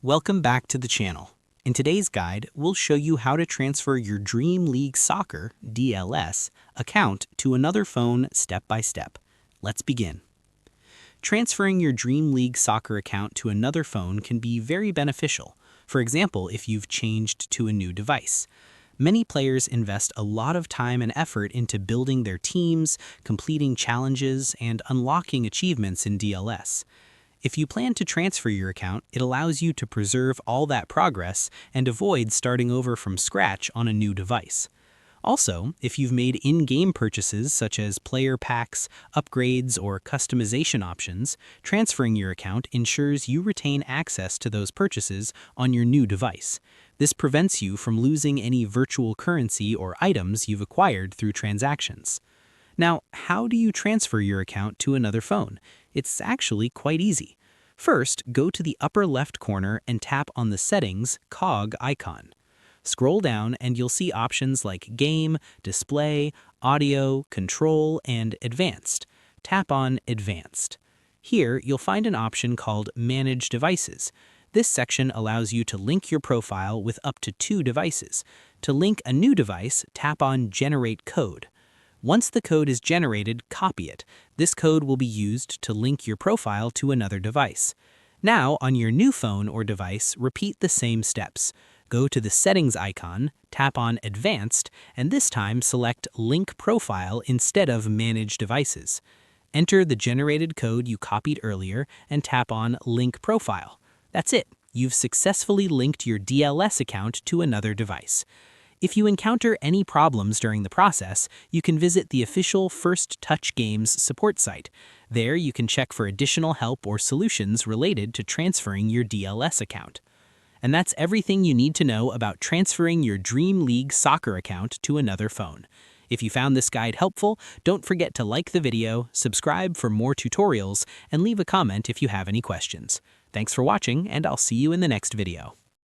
Welcome back to the channel. In today's guide, we'll show you how to transfer your Dream League Soccer (DLS) account to another phone step by step. Let's begin. Transferring your Dream League Soccer account to another phone can be very beneficial. For example, if you've changed to a new device. Many players invest a lot of time and effort into building their teams, completing challenges, and unlocking achievements in DLS. If you plan to transfer your account, it allows you to preserve all that progress and avoid starting over from scratch on a new device. Also, if you've made in-game purchases such as player packs, upgrades, or customization options, transferring your account ensures you retain access to those purchases on your new device. This prevents you from losing any virtual currency or items you've acquired through transactions. Now, how do you transfer your account to another phone? It's actually quite easy. First, go to the upper left corner and tap on the Settings cog icon. Scroll down and you'll see options like Game, Display, Audio, Control, and Advanced. Tap on Advanced. Here, you'll find an option called Manage Devices. This section allows you to link your profile with up to 2 devices. To link a new device, tap on Generate Code. Once the code is generated, copy it. This code will be used to link your profile to another device. Now, on your new phone or device, repeat the same steps. Go to the Settings icon, tap on Advanced, and this time select Link Profile instead of Manage Devices. Enter the generated code you copied earlier and tap on Link Profile. That's it. You've successfully linked your DLS account to another device. If you encounter any problems during the process, you can visit the official First Touch Games support site. There you can check for additional help or solutions related to transferring your DLS account. And that's everything you need to know about transferring your Dream League Soccer account to another phone. If you found this guide helpful, don't forget to like the video, subscribe for more tutorials, and leave a comment if you have any questions. Thanks for watching, and I'll see you in the next video.